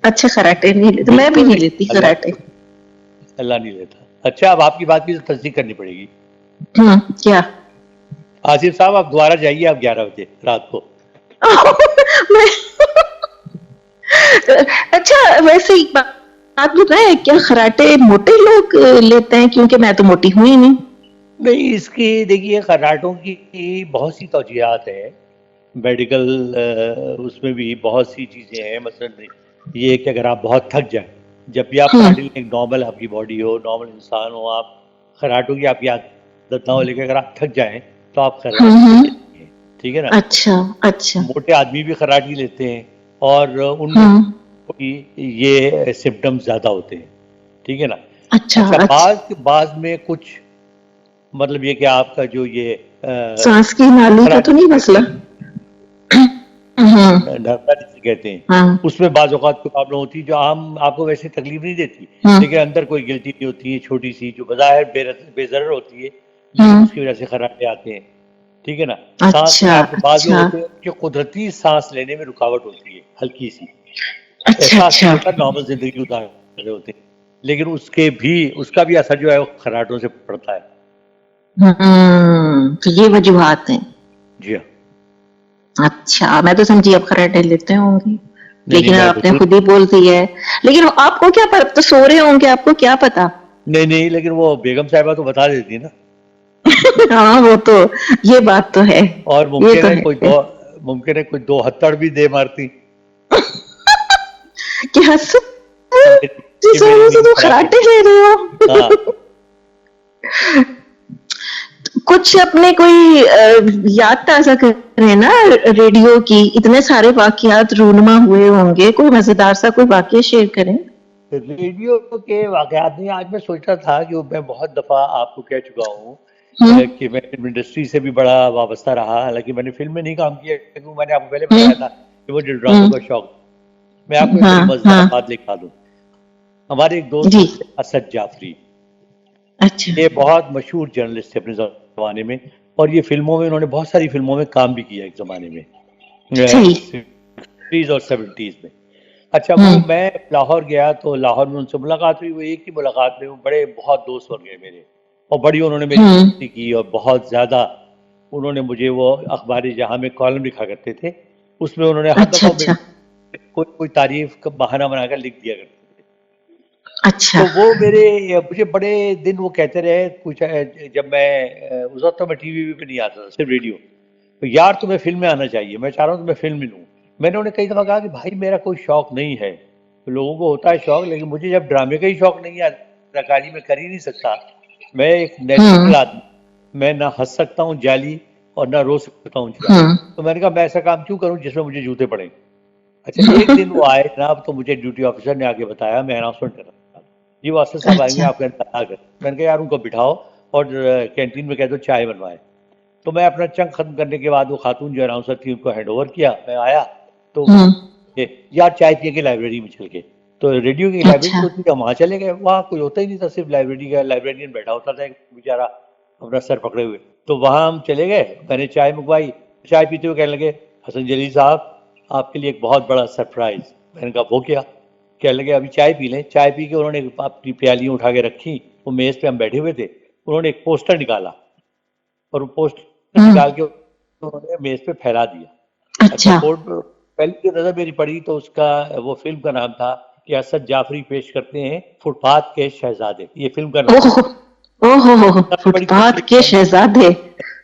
अच्छा कराटे नहीं लेते, मैं भी बिल्कुल नहीं नहीं, लेती कराटे। अल्लाह नहीं लेता। अच्छा, अब आपकी बात की तो तस्दीक करनी पड़ेगी। क्या? आसिफ साहब, आप दोबारा जाइए, आप 11 बजे रात को। मैं अच्छा वैसे एक बात बताएं, क्या कराटे मोटे लोग लेते हैं? क्योंकि मैं तो मोटी हूं ही नहीं। नहीं, इसकी देखिए कराटों की बहुत सी तौजीहात है, मेडिकल उसमें भी बहुत सी चीज़ें हैं। मसलन ये कि अगर आप बहुत थक जाए, जब भी आप हम्म कराटे एक नॉर्मल आपकी बॉडी हो, नॉर्मल इंसान हो, आप कराटों की आपकी आदत ना हो, लेकिन अगर आप थक जाएं तो आप कराटे ले हम्म। सकते हैं, ठीक है ना। अच्छा अच्छा। मोटे आदमी भी कराटे लेते हैं और उनमें हम्म। भी ये सिम्टम्स ज़्यादा होते हैं, ठीक है ना। अच्छा अच्छा, अच्छा। बाज में कुछ मतलब ये कि आपका जो ये सांस की नाली का तो कराटे नहीं कहते मसला? हैं, हम्म। नर्वस जिसे कहते हैं, हाँ। उसमें बाज़ औक़ात कोई प्रॉब्लम होती है जो आम आपको वैसे तकलीफ नहीं देती, लेकिन हम्म अंदर कोई गिल्टी नहीं होती है, छोटी सी जो बज़ाहिर बेज़रर होती है, लेकिन हम्म। उसकी वजह से खर्राटे आते हैं, ठीक है ना। सांस में अच्छा आपके बाज़ लोग अच्छा होते हैं कि कुदरती सांस लेने में रुकावट होती है हल्की सी, अच्छा एहसास नहीं अच्छा। होता, नॉर्मल जिंदगी गुजार रहे होते हैं, लेकिन उसका भी असर जो है वो खर्राटों से पड़ता है। तो ये वजूहात हैं। जी हाँ। अच्छा, मैं तो समझी आप कराटे लेते होंगे, नहीं नहीं, लेकिन मैं आपने बिल्कुल खुद ही बोल दिया है। लेकिन आपको क्या पता, तो सो रहे होंगे, आपको क्या पता? नहीं नहीं, लेकिन वो बेगम साहिबा तो बता देती है ना। हाँ वो तो, ये बात तो है, और ये मुमकिन तो है है। मुमकिन है कोई दो हत्थड़ भी दे मारती क्या कि मेरी सोने से नींद तो खराब कर खराटे दी। ले रहे हाँ, हो? कुछ अपने कोई याद ताजा करें ना रेडियो की, इतने सारे वाकयात रूनमा हुए होंगे, कोई मजेदार सा कोई वाकया शेयर करें। रेडियो के वाकयात नहीं, आज मैं सोच रहा था कि मैं बहुत दफ़ा आपको कह चुका हूँ हम्म कि मैं फिल्म इंडस्ट्री से भी बड़ा वाबस्ता रहा, हालांकि मैंने फिल्म में नहीं काम किया, क्योंकि मैंने आपको पहले बताया हम्म था कि मुझे ड्रामों का शौक। मैं आपको एक बड़ी हाँ मजेदार हाँ। बात लिखा दूं। हमारे एक दोस्त जी। थे असद जाफरी, अच्छा। ये बहुत मशहूर जर्नलिस्ट थे अपने ज़माने में, और ये फिल्मों में उन्होंने बहुत सारी फिल्मों में काम भी किया एक ज़माने में, सही। 60s और 70s में। अच्छा, वो हम्म मैं लाहौर गया तो लाहौर में उनसे मुलाकात हुई, वो एक ही मुलाकात में वो बड़े बहुत दोस्त बन गए मेरे, और बड़ी उन्होंने मेरी हम्म। दोस्ती की, और बहुत ज़्यादा उन्होंने मुझे, वो अखबार जहाँ में कॉलम लिखा करते थे, उसमें उन्होंने हर अच्छा दफ़ा अच्छा कोई कोई तारीफ का बहाना बनाकर लिख दिया करते थे। अच्छा। तो वो मुझे बड़े दिन वो कहते रहे, पूछा जब मैं उस वक्त तो मैं टीवी पे नहीं आता था, सिर्फ रेडियो, तो यार तुम्हें फिल्म में आना चाहिए, मैं चाह रहा हूँ तुम्हें फिल्म में लूँ। मैंने उन्हें कई दफ़ा कहा कि भाई मेरा कोई शौक नहीं है, तो लोगों को होता है शौक, लेकिन मुझे जब ड्रामे का ही शौक नहीं है, अदाकारी में कर ही नहीं सकता, मैं एक नेचुरल हम्म आदमी, मैं ना हंस सकता हूँ जाली और ना रो सकता हूँ जाली, हम्म तो मैंने कहा मैं ऐसा काम क्यों करूँ जिसमें मुझे जूते पड़े। अच्छा, एक दिन वो आए जनाब, तो मुझे ड्यूटी ऑफिसर ने आके बताया, मैं अनाउंसमेंट कर रहा था, जी वो असद साहब आएंगे अच्छा। आपका इंतजार कर। मैंने कहा यार उनको बिठाओ और कैंटीन में कह दो चाय बनवाए। तो मैं अपना चंक खत्म करने के बाद वो खातून जो अनाउंसर थी उनको हैंड ओवर किया, मैं आया तो हम्म। यार चाय पिए के लाइब्रेरी में चल के, तो रेडियो की लाइब्रेरी अच्छा। तो थी, वहाँ चले गए, वहाँ कोई होता ही नहीं था, सिर्फ लाइब्रेरी का लाइब्रेरियन बैठा होता था एक बेचारा अपना सर पकड़े हुए। तो वहाँ हम चले गए, मैंने चाय मंगवाई, चाय पीते हुए कहने लगे हसन जलील साहब आपके लिए एक बहुत बड़ा सरप्राइज। मैंने कहा वो क्या। कहने लगे अभी चाय पी लें। चाय पी के उन्होंने अपनी प्यालियाँ उठा के रखी, वो मेज़ पे हम बैठे हुए थे, उन्होंने एक पोस्टर निकाला और वो पोस्टर हम्म। निकाल के उन्होंने मेज पे फैला दिया। अच्छा, अच्छा। बोर्ड पर पहली जो नजर मेरी पड़ी तो उसका, वो फिल्म का नाम था कि असद जाफरी पेश करते हैं फुटपाथ के शहजादे, ये फिल्म का नाम ओहो था। ओहो, काफी बड़ी फुटपाथ के तकलीफ शहजादे।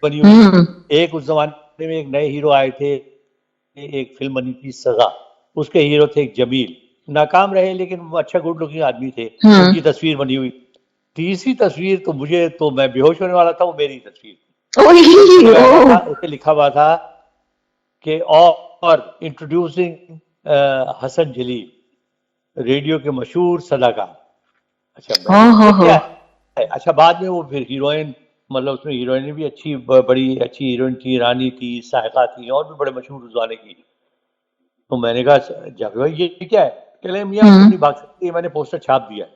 बनी हुई हम्म थी। एक उस जमाने में एक नए हीरो आए थे, एक फिल्म बनी थी सजा, उसके हीरो थे एक जमील, नाकाम रहे लेकिन वो अच्छा गुड लुकिंग आदमी थे, हम्म। उनकी तस्वीर बनी हुई। तीसरी तस्वीर तो मुझे, तो मैं बेहोश होने वाला था, वो मेरी तस्वीर थी। उसमें ओ। ऐसा था, उसे लिखा हुआ था कि और इंट्रोड्यूसिंग हसन जलील रेडियो के मशहूर सदाकार। अच्छा, मैंने कहा ये हो। क्या है। अच्छा, बाद में वो फिर हीरोइन, मतलब उसमें हीरोइन भी अच्छी, बड़ी अच्छी हीरोइन थी, रानी थी, सहायका थी, और भी बड़े मशहूर उस गाने की। तो मैंने कहा जाफर भाई ये क्या है। कह रहे मियाँ तुम हम्म नहीं भाग सकती, ये मैंने पोस्टर छाप दिया है,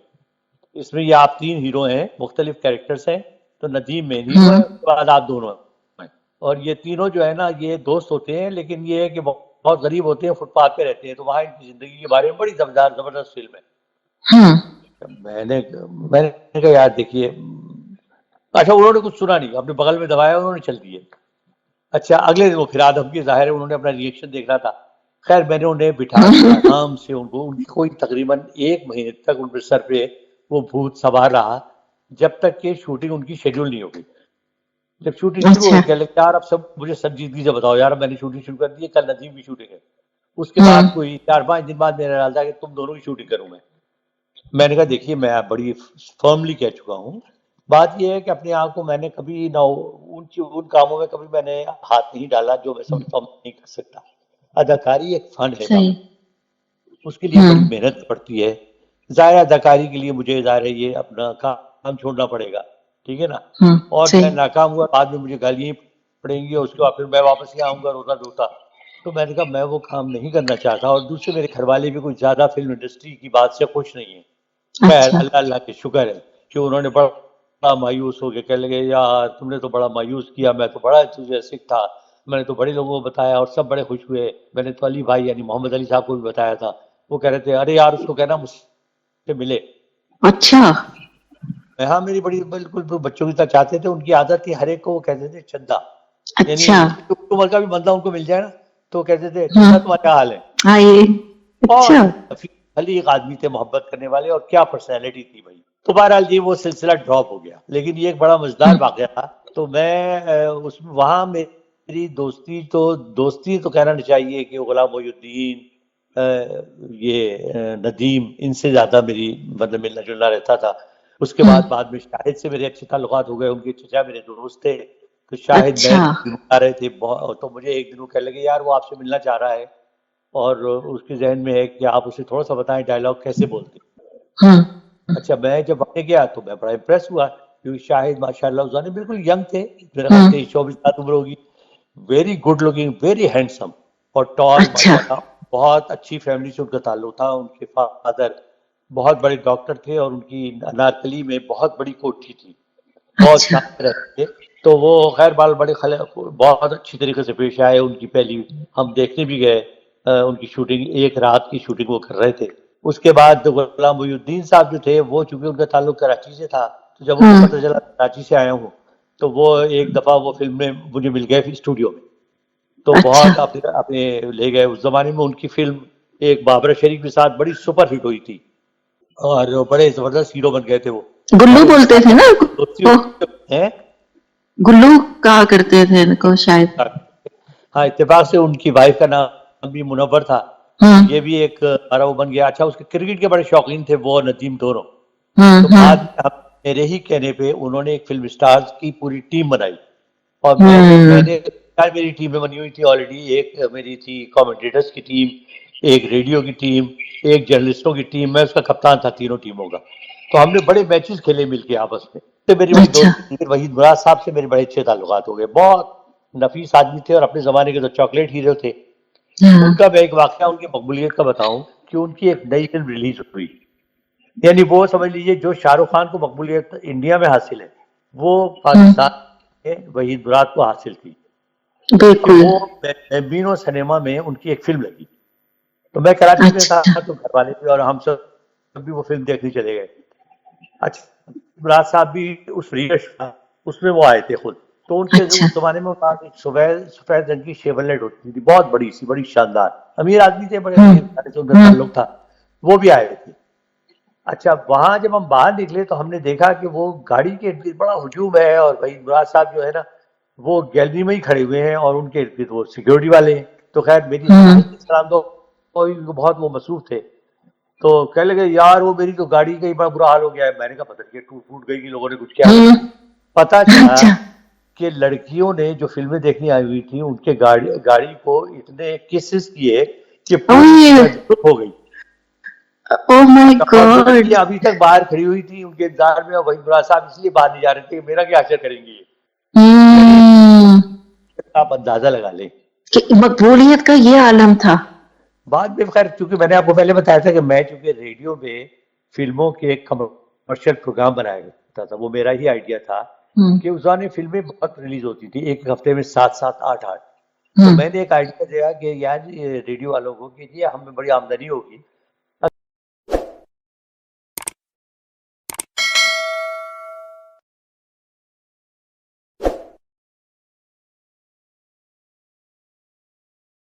इसमें ये आप तीन हीरो हैं, मुख्तलिफ कैरेक्टर्स हैं, तो नदीम मेन हीरो हम्म है, उसके बाद आप दोनों हैं, और ये तीनों जो है ना ये दोस्त होते हैं, लेकिन ये है कि बहुत गरीब होते हैं, फुटपाथ पे रहते हैं, तो वहाँ इनकी जिंदगी के बारे में बड़ी जबरदस्त फिल्म है। मैंने मैंने कहा यार देखिए, अच्छा उन्होंने कुछ सुना नहीं, अपने बगल में दबाया, उन्होंने चल दिए। अच्छा अगले दिन वो फिर आदम की ज़ाहिर है उन्होंने अपना रिएक्शन देखना था। खैर मैंने उन्हें बिठा के आराम से उनको, उनकी कोई तकरीबन 1 महीने तक उनके सर पे वो भूत सवार रहा, जब तक कि शूटिंग उनकी शेड्यूल नहीं हो गई। जब शूटिंग शुरू अच्छा। हुई, कहने लगे यार अब सब मुझे संजीदगी से बताओ यार, मैंने शूटिंग शुरू कर दी है, कल नदीम की शूटिंग है। उसके बाद कोई 4-5 दिन बाद मेरा ख्याल था कि तुम दोनों की शूटिंग करूँ मैं। मैंने कहा देखिए मैं बड़ी फर्मली कह चुका हूँ, बात यह है कि अपने आप को मैंने कभी ना उन कामों में कभी मैंने हाथ नहीं डाला जो मैं समझता हूँ नहीं कर सकता। अदाकारी एक फन है सही। बाबा, उसके लिए बड़ी मेहनत पड़ती है। ज़ाहिर है अदाकारी के लिए मुझे ज़ाहिर है ये अपना काम छोड़ना पड़ेगा, ठीक है ना। और मैं सही। नाकाम हुआ, बाद में मुझे गालियाँ पड़ेंगी, और उसके बाद फिर मैं वापस ही आऊँगा रोता धोता। तो मैंने कहा मैं वो काम नहीं करना चाहता, और दूसरे मेरे घर वाले भी कुछ ज़्यादा फिल्म इंडस्ट्री की बात से खुश नहीं है। खैर अच्छा। अल्लाह अल्लाह के शुक्र है कि उन्होंने बड़ा मायूस हो गए, कहने लगे यार तुमने तो बड़ा मायूस किया, मैं तो बड़ा एंथुसियास्टिक था, मैंने तो बड़े लोगों को बताया और सब बड़े खुश हुए। मैंने तो अली भाई यानी मोहम्मद अली साहब को भी बताया था, वो कह रहे थे अरे यार उसको कहना मुझसे मिले। अच्छा। हाँ मेरी बड़ी बिल्कुल वो बच्चों की तरह चाहते थे, उनकी आदत थी हर एक को वो कहते थे चंदा, यानी अच्छा। उम्र का भी बंदा उनको मिल जाए ना तो कहते थे चंदा तुम्हारा क्या हाल है। आइए। और अच्छा। भली एक आदमी थे मोहब्बत करने वाले, और क्या पर्सनैलिटी थी भाई। तो बहरहाल जी वो सिलसिला ड्रॉप हो गया, लेकिन ये एक बड़ा मजेदार वाकया था। तो मैं उसमें वहाँ मेरी दोस्ती तो कहना नहीं चाहिए कि गुलाम मोहिउद्दीन, नदीम, इनसे ज्यादा मेरी मतलब मिलना जुलना रहता था। उसके बाद में शाहिद से मेरे अच्छे ताल्लुकात हो गए, उनके चचा मेरे दोस्त थे। तो शाहिद नए अच्छा। आ रहे थे बहुत, तो मुझे एक दिन वो कहने लगे यार वो आपसे मिलना चाह रहा है, और उसके जहन में है कि आप उसे थोड़ा सा बताएं डायलॉग कैसे बोलते हैं। अच्छा मैं जब वहाँ गया तो मैं बड़ा इम्प्रेस हुआ, क्योंकि शाहिद माशाल्लाह उस ज़माने में बिल्कुल यंग थे, मेरे ख्याल 23-24 साल उम्र होगी। Very good looking, very handsome और टॉल अच्छा। माशाल्लाह। बहुत अच्छी फैमिली से उनका ताल्लुक था। उनके फादर बहुत बड़े डॉक्टर थे, और उनकी अनारकली में बहुत बड़ी कोठी थी, बहुत अच्छा। शान रहते थे। तो वो खैर बाल बड़े खले बहुत अच्छी तरीके से पेश आए। उनकी पहली हम देखने भी गए, उनकी शूटिंग, एक रात की शूटिंग वो कर रहे थे। उसके बाद गुलाम मोहिउद्दीन साहब जो थे, वो चूंकि उनका ताल्लुक कराची से था, तो जब उनको पता चला कराची से आया हूँ, तो वो एक दफा वो फिल्म में मुझे मिल गए स्टूडियो में। तो अच्छा। बहुत अपने अपने ले गए। उस जमाने में उनकी फिल्म एक बाबरा शरीफ के साथ बड़ी सुपर हिट हुई थी, और बड़े जबरदस्त हीरो बन गए थे वो। गुल्लू और उनके बोलते थे साथ ना दोस्ती को? है। गुल्लू कहा करते थे इनको शायद। हाँ इत्तेफाक से उनकी वाइफ का नाम भी मुनव्वर था, तो ये भी एक हमारा वो बन गया। अच्छा उसके क्रिकेट के बड़े शौकीन थे वो नदीम दोनों। तो बाद में मेरे ही कहने पे उन्होंने एक फिल्म स्टार्स की पूरी टीम बनाई, और मैंने मेरी टीम में बनी हुई थी ऑलरेडी। एक मेरी थी कमेंटेटर्स की टीम, एक रेडियो की टीम, एक जर्नलिस्टों की टीम, मैं उसका कप्तान था तीनों टीमों का। तो हमने बड़े मैचेस खेले मिलके आपस में। तो मेरी बड़ी अच्छा। दोस्ती थी। वहीद मुराद साहब से मेरे बड़े अच्छे ताल्लुकात हो गए, बहुत नफीस आदमी थे, और अपने ज़माने के तो चॉकलेट हीरो थे। उनका मैं एक वाक़या उनकी मकबूलियत का बताऊं कि उनकी एक नई फिल्म रिलीज हुई, यानी वो समझ लीजिए जो शाहरुख खान को मकबूलियत इंडिया में हासिल है, वो पाकिस्तान में वहीद मुराद को हासिल थी, कि बिल्कुल। वो बेम्बिनो सिनेमा में उनकी एक फिल्म लगी। तो मैं कराची में था, अच्छा। तो घर वाले भी और हम सब भी वो फिल्म देखने चले गए। अच्छा मुराद साहब भी उस रियश उसमें वो आए थे खुद। तो उनके जो अच्छा। उस जमाने में एक सफेद सफेद रंग की शेवलेट होती थी, बहुत बड़ी सी, बड़ी शानदार, अमीर आदमी थे, बड़े अमीर घराने से उनका ताल्लुक था, वो भी आए थे। अच्छा वहां जब हम बाहर निकले तो हमने देखा कि वो गाड़ी के इर्द गिर्द बड़ा हुजूम है, और भाई मुराद साहब जो है ना वो गैलरी में ही खड़े हुए हैं, और उनके इर्द गिर्द वो सिक्योरिटी वाले हैं। तो खैर मेरी सलाम दो, बहुत वो मसरूफ थे। तो कहने लगे यार वो मेरी तो गाड़ी का ही बड़ा बुरा हाल हो गया है। मैंने कहा पता नहीं टूट फूट गई कि लोगों ने कुछ क्या कर दिया। पता चला अच्छा। कि लड़कियों ने जो फिल्में देखने आई हुई थी उनके गाड़ी गाड़ी को इतने किसेस किए कि पूरी तरह हो गई। ओह माय और वो गॉड। लड़कियां अभी तक बाहर खड़ी हुई थी उनके इंतजार में, और वही मुराद साहब इसलिए बाहर नहीं जा रहे थे कि मेरा क्या असर करेंगे ये। यानी आप अंदाजा लगा लें। मकबूलियत का ये आलम था। बाद में खैर चूंकि मैंने आपको पहले बताया था कि मैं चूंकि रेडियो में फिल्मों के कमर्शियल प्रोग्राम बनाया करता था, वो मेरा ही आइडिया था कि उस दौरान फिल्में बहुत रिलीज होती थी, एक हफ्ते में 7-7, 8-8। तो मैंने एक आइडिया दिया कि यार ये रेडियो वालों को कि ये हमें बड़ी आमदनी होगी